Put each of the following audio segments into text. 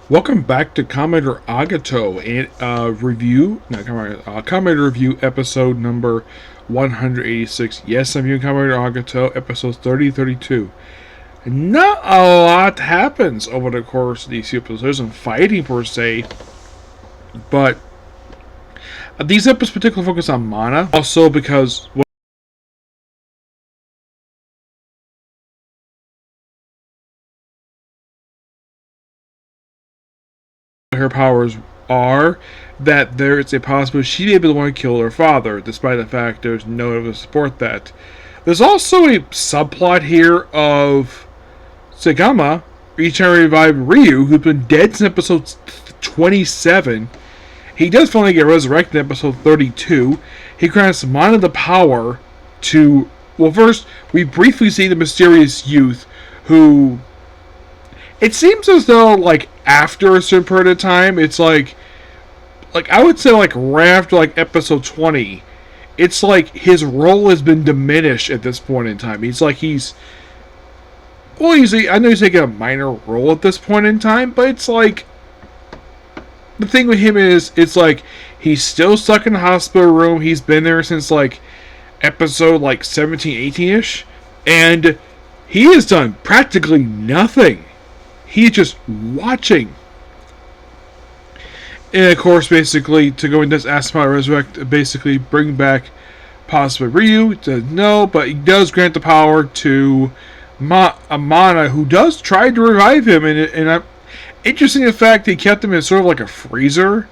Welcome back to Kamen Agito and review, not Kamen review episode number 186. Yes, I'm viewing Kamen Agito episodes 30-32. Not a lot happens over the course of these episodes. There's some fighting per se, but these episodes particularly focus on Mana. Also because her powers are that there is a possibility she may be the one to kill her father, despite the fact there's no evidence to support that. There's also a subplot here of Sagama trying to revive Ryu, who's been dead since episode 27. He does finally get resurrected in episode 32. He grants Mana the power to... Well, first, we briefly see the mysterious youth who... It seems as though, like, after a certain period of time, it's like I would say, like, right after, like, episode 20, it's like his role has been diminished at this point in time. He's like, I know he's taking a minor role at this point in time, but it's like, the thing with him is, it's like, he's still stuck in the hospital room. He's been there since, like, episode, like, 17, 18-ish, and he has done practically nothing. He's just watching. And of course, basically, to go into this Aspire Resurrect, basically bring back possibly Ryu. It says no, but he does grant the power to Mana, who does try to revive him. And interesting the fact he kept him in sort of like a freezer,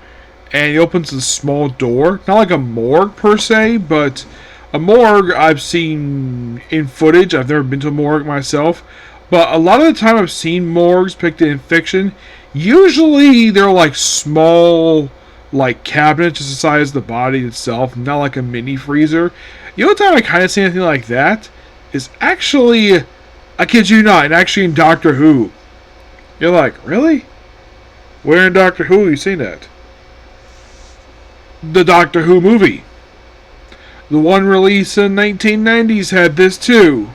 and he opens a small door. Not like a morgue per se, but a morgue I've seen in footage. I've never been to a morgue myself. But a lot of the time I've seen morgues picked in fiction, usually they're like small, like cabinets just the size of the body itself, not like a mini freezer. The only time I kind of see anything like that is actually, I kid you not, and actually in Doctor Who. You're like, really? Where in Doctor Who have you seen that? The Doctor Who movie. The one released in 1990s had this too.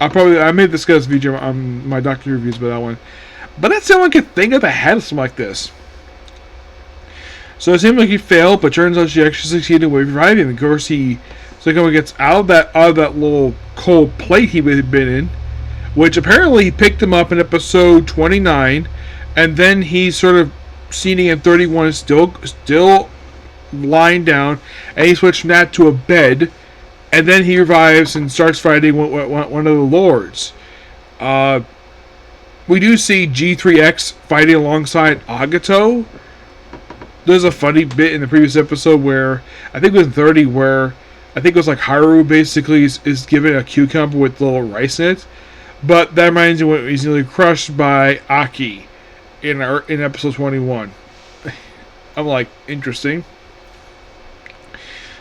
I may discuss video on my Doctor reviews about that one. But that's the only one I could think of that had something like this. So it seemed like he failed, but turns out she actually succeeded in reviving him. Of course, Sagama gets out of that little cold plate he had been in, which apparently he picked him up in episode 29, and then he's sort of seen in 31 is still lying down, and he switched from that to a bed. And then he revives and starts fighting one of the lords. We do see G3X fighting alongside Agito. There's a funny bit in the previous episode where, I think it was in 30, where I think it was like Haru basically is given a cucumber with little rice in it. But that reminds me when he's nearly crushed by Aki in episode 21. I'm like, interesting.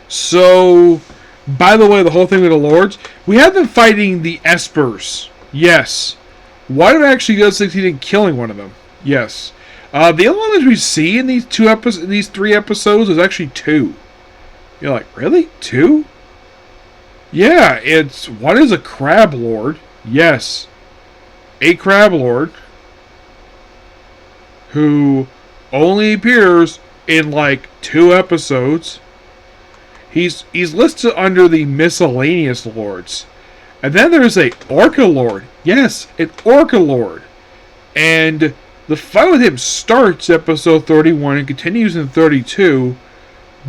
So... By the way, the whole thing with the Lords, we have them fighting the Espers. Yes. One actually does succeed in killing one of them. Yes. The only ones we see in these three episodes is actually two. You're like, really? Two? Yeah, one is a Crab Lord. Yes. A Crab Lord who only appears in like 2 episodes. He's listed under the miscellaneous lords. And then there's a Orca Lord. Yes, an Orca Lord. And the fight with him starts episode 31 and continues in 32,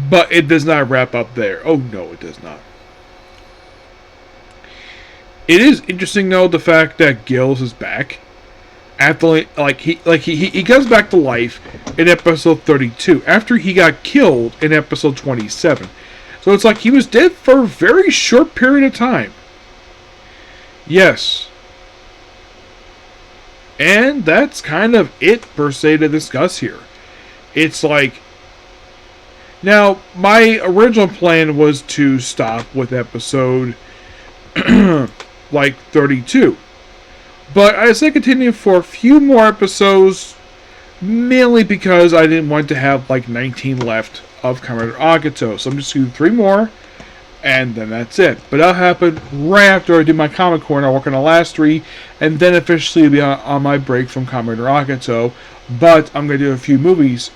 but it does not wrap up there. Oh no, it does not. It is interesting though the fact that Gills is back. After he comes back to life in episode 32 after he got killed in episode 27. So it's like he was dead for a very short period of time. Yes. And that's kind of it, per se, to discuss here. It's like... Now, my original plan was to stop with episode... like, 32. But I said continue for a few more episodes, mainly because I didn't want to have, like, 19 left of Kamen Agito. So I'm just going to do 3 more. and then that's it. But that'll happen right after I do my Kamen Corner. I'll work on the last 3, and then officially be on my break from Kamen Rider Agito. But I'm going to do a few movies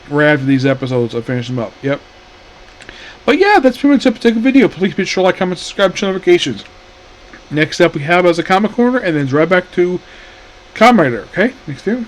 right after these episodes. I finish them up. Yep. But yeah, that's pretty much the particular video. Please be sure to like, comment, subscribe, turn notifications. Next up we have as a Kamen Corner, and then it's right back to Kamen Rider. Okay? Next video.